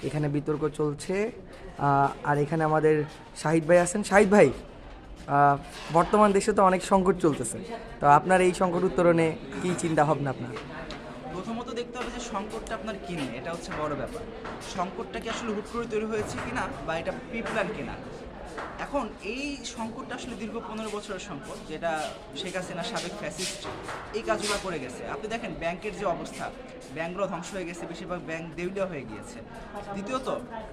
এখানে বিতর্ক চলছে। আর এখানে আমাদের শাহিদ ভাই আছেন। শাহিদ ভাই, বর্তমান দেশে তো অনেক সংকট চলতেছে, তো আপনার এই সংকট উত্তরণে কী চিন্তা ভাবনা আপনার? প্রথমত দেখতে হবে যে সংকটটা আপনার কি নিয়ে, এটা হচ্ছে বড় ব্যাপার। সংকটটা কি আসলে হুট করে তৈরি হয়েছে কিনা বা এটা প্রি প্ল্যান কিনা। এখন এই সংকটটা আসলে দীর্ঘ 15 বছরের সংকট, যেটা শেখ হাসিনা সাবেক ফ্যাসিস্ট এই কাজগুলো করে গেছে। আপনি দেখেন ব্যাংকের যে অবস্থা, ব্যাংকগুলো ধ্বংস হয়ে গেছে, বেশিরভাগ ব্যাংক দেউলিয়া হয়ে গিয়েছে। দ্বিতীয়ত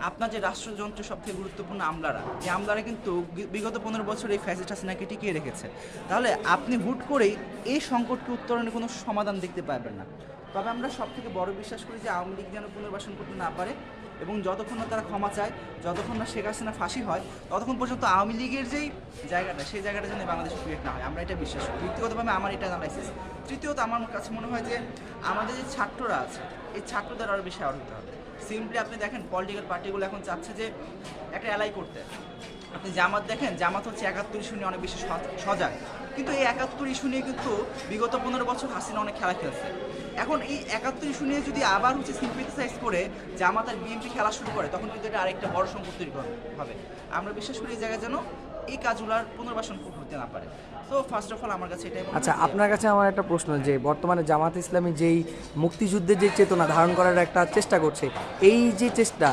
আপনার যে রাষ্ট্রযন্ত্রের সবথেকে গুরুত্বপূর্ণ আমলারা, এই আমলারা কিন্তু বিগত 15 বছর এই ফ্যাসিস্ট হাসিনাকে টিকিয়ে রেখেছে। তাহলে আপনি হুট করেই এই সংকটকে উত্তরণের কোনো সমাধান দেখতে পাবেন না। তবে আমরা সব থেকে বড় বিশ্বাস করি যে আওয়ামী লীগ যেন পুনর্বাসন করতে না পারে, এবং যতক্ষণ না তারা ক্ষমা চায়, যতক্ষণ না শেখ হাসিনা ফাঁসি হয়, ততক্ষণ পর্যন্ত আওয়ামী লীগের যেই জায়গাটা, সেই জায়গাটা যেন বাংলাদেশে ক্রিয়েট না হয়, আমরা এটা বিশ্বাস করি। ব্যক্তিগতভাবে আমার এটা অ্যানালাইসিস। তৃতীয়ত আমার কাছে মনে হয় যে আমাদের যে ছাত্ররা আছে, এই ছাত্রদের আরও বেশি আওয়ার হতে হবে। সিম্পলি আপনি দেখেন পলিটিক্যাল পার্টিগুলো এখন চাচ্ছে যে একটা অ্যালাই করতে। আপনি জামাত দেখেন, জামাত হচ্ছে 71 ইস্যু নিয়ে অনেক বেশি সজাগ, কিন্তু এই 71 ইস্যু নিয়ে কিন্তু বিগত 15 বছর হাসিনা অনেক খেলা খেলছে। এখন এই 71 ইস্যু নিয়ে যদি আবার হচ্ছে সিম্পলিসাইজ করে জামাত আর বিএনপি খেলা শুরু করে, তখন কিন্তু এটা আরেকটা বড় সংকট তৈরি হবে। আমরা বিশ্বাস করি এই জায়গায় যেন এই কাজগুলার পুনর্বাসন করতে না পারে। তো ফার্স্ট অফ অল আমার কাছে এটাই মনে হয়। আচ্ছা, আপনার কাছে আমার একটা প্রশ্ন, যে বর্তমানে জামাত ইসলামী যেই মুক্তিযুদ্ধের যে চেতনা ধারণ করার একটা চেষ্টা করছে, এই যে চেষ্টা,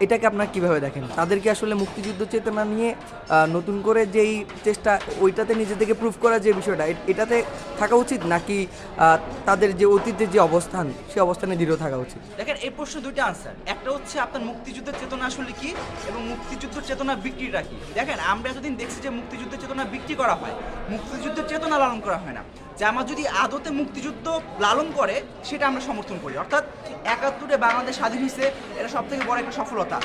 এটাকে আপনার কিভাবে দেখেন? তাদের কি আসলে মুক্তিযুদ্ধ চেতনা নিয়ে নতুন করে যেই চেষ্টা, ওইটাতে নিজেদেরকে প্রুভ করার যে বিষয়টা, এটাতে থাকা উচিত, নাকি তাদের যে অতীতের যে অবস্থান, সেই অবস্থানে দৃঢ় থাকা উচিত? দেখেন, এই প্রশ্ন দুইটা আনসার। একটা হচ্ছে আপনার মুক্তিযুদ্ধের চেতনা আসলে কি, এবং মুক্তিযুদ্ধের চেতনা বিক্রিটা কি। দেখেন, আমরা এতদিন দেখছি যে মুক্তিযুদ্ধের চেতনা বিক্রি করা হয়, মুক্তিযুদ্ধের চেতনা লালন করা হয় না। জামাত যদি আদতে মুক্তিযুদ্ধ লালন করে, সেটা আমরা সমর্থন করি। অর্থাৎ 71-এ বাংলাদেশ স্বাধীন হয়েছে, এটা সব থেকে বড় একটা সফলতা।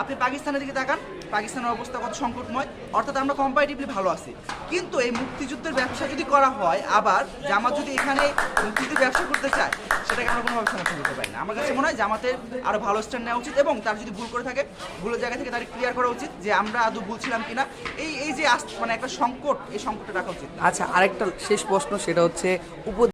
আপনি পাকিস্তানের দিকে তাকান, পাকিস্তানের অবস্থা কত সংকটময়। অর্থাৎ আমরা কম্পারেটিভলি ভালো আছি। কিন্তু এই মুক্তিযুদ্ধের ব্যবসা যদি করা হয়, আবার জামাত যদি এখানে মুক্তিযুদ্ধের ব্যবসা করতে চায়, সেটাকে আমরা কোনোভাবে সমর্থন করতে পারি না। আমার কাছে মনে হয় জামাতের আরও ভালো স্ট্যান্ড নেওয়া উচিত, এবং তার যদি ভুল করে থাকে, ভুলের জায়গা থেকে তার ক্লিয়ার করা উচিত যে আমরা আদৌ ভুলছিলাম কিনা। এই যে মানে একটা সংকট, এই সংকটটা রাখা উচিত। আচ্ছা, আরেকটা শেষ প্রশ্ন, সেটা হচ্ছে